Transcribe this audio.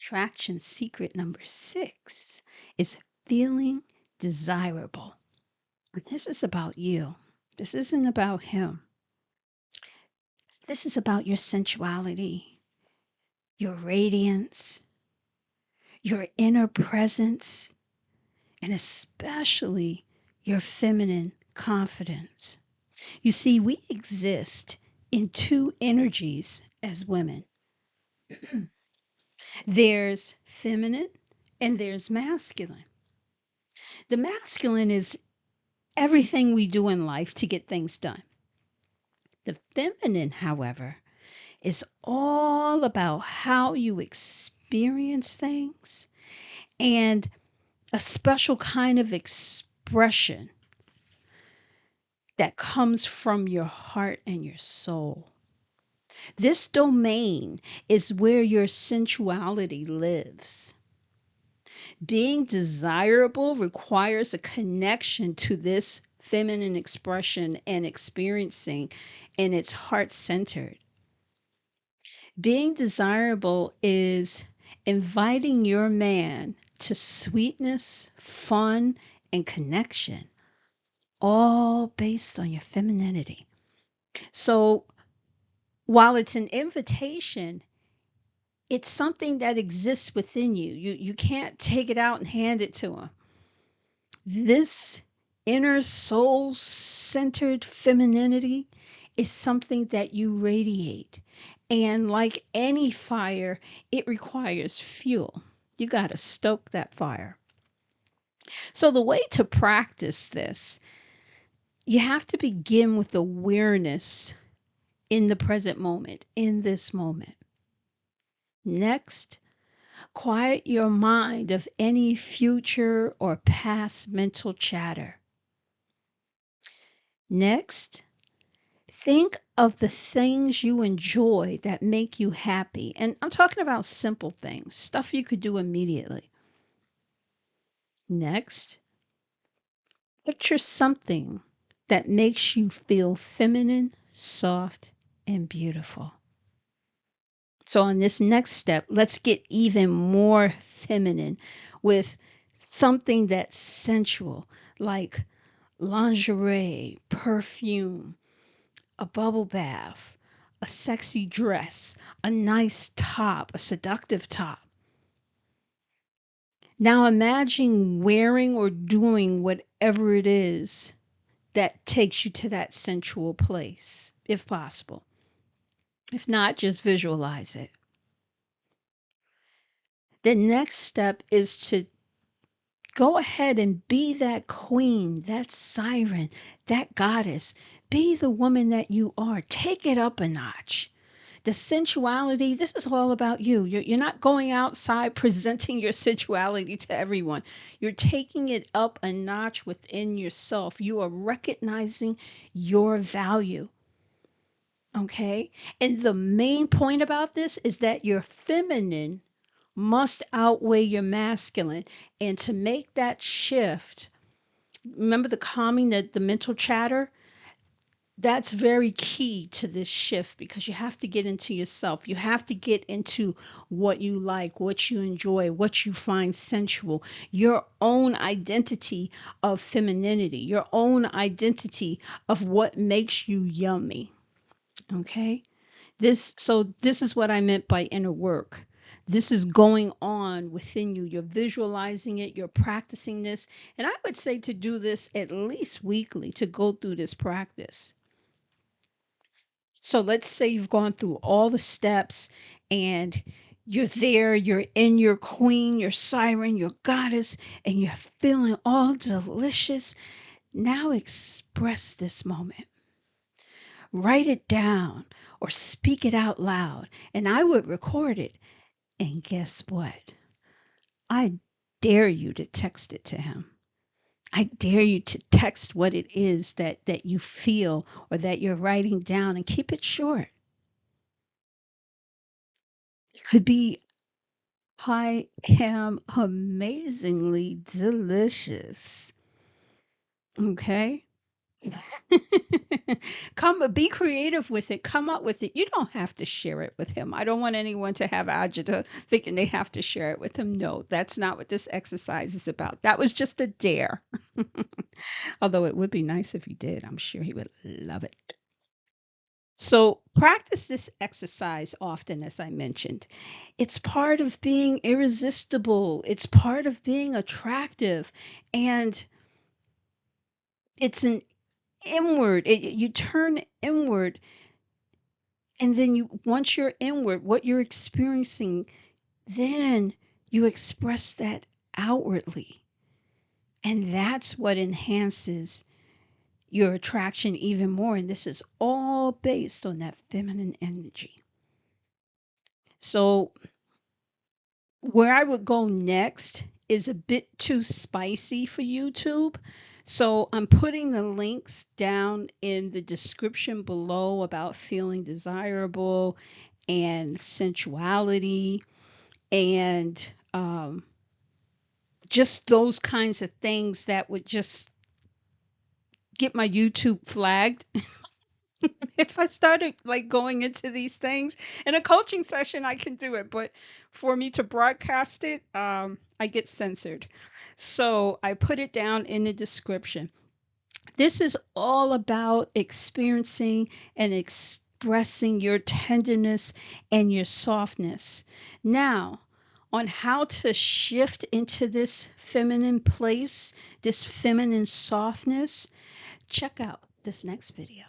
Attraction secret number 6 is feeling desirable. And this is about you. This isn't about him. This is about your sensuality, your radiance, your inner presence, and especially your feminine confidence. You see, we exist in two energies as women. There's feminine and there's masculine. The masculine is everything we do in life to get things done. The feminine, however, is all about how you experience things and a special kind of expression that comes from your heart and your soul. This domain is where your sensuality lives. Being desirable requires a connection to this feminine expression and experiencing, and it's heart centered. Being desirable is inviting your man to sweetness, fun, and connection, all based on your femininity. So while it's an invitation, it's something that exists within you. You can't take it out and hand it to him. This inner soul centered femininity is something that you radiate. And like any fire, it requires fuel. You got to stoke that fire. So, the way to practice this, you have to begin with awareness in the present moment, in this moment. Next, quiet your mind of any future or past mental chatter. Next, think of the things you enjoy that make you happy. And I'm talking about simple things, stuff you could do immediately. Next, picture something that makes you feel feminine, soft, and beautiful. So, on this next step, let's get even more feminine with something that's sensual, like lingerie, perfume, a bubble bath, a sexy dress, a nice top, a seductive top. Now imagine wearing or doing whatever it is that takes you to that sensual place, if possible. If not, just visualize it. The next step is to go ahead and be that queen, that siren, that goddess. Be the woman that you are. Take it up a notch. The sensuality, this is all about you. You're not going outside presenting your sensuality to everyone. You're taking it up a notch within yourself. You are recognizing your value. Okay? And the main point about this is that your feminine must outweigh your masculine. And to make that shift, remember the calming, the mental chatter? That's very key to this shift because you have to get into yourself. You have to get into what you like, what you enjoy, what you find sensual, your own identity of femininity, your own identity of what makes you yummy. Okay? This is what I meant by inner work. This is going on within you. You're visualizing it, you're practicing this. And I would say to do this at least weekly, to go through this practice. So let's say you've gone through all the steps and you're there, you're in your queen, your siren, your goddess, and you're feeling all delicious. Now express this moment. Write it down or speak it out loud. And I would record it. And guess what? I dare you to text it to him. I dare you to text what it is that you feel or that you're writing down and keep it short. It could be, I am amazingly delicious. Okay? Be creative with it. Come up with it. You don't have to share it with him. I don't want anyone to have agita thinking they have to share it with him. No, that's not what this exercise is about. That was just a dare. Although it would be nice if he did. I'm sure he would love it. So practice this exercise often, as I mentioned. It's part of being irresistible. It's part of being attractive. And it's an inward, you turn inward. And then once you're inward, what you're experiencing, then you express that outwardly. And that's what enhances your attraction even more. And this is all based on that feminine energy. So, where I would go next is a bit too spicy for YouTube. So, I'm putting the links down in the description below about feeling desirable and sensuality and just those kinds of things that would just get my YouTube flagged if I started like going into these things. In a coaching session, I can do it, but for me to broadcast it, I get censored. So I put it down in the description. This is all about experiencing and expressing your tenderness and your softness. Now, on how to shift into this feminine place, this feminine softness, check out this next video.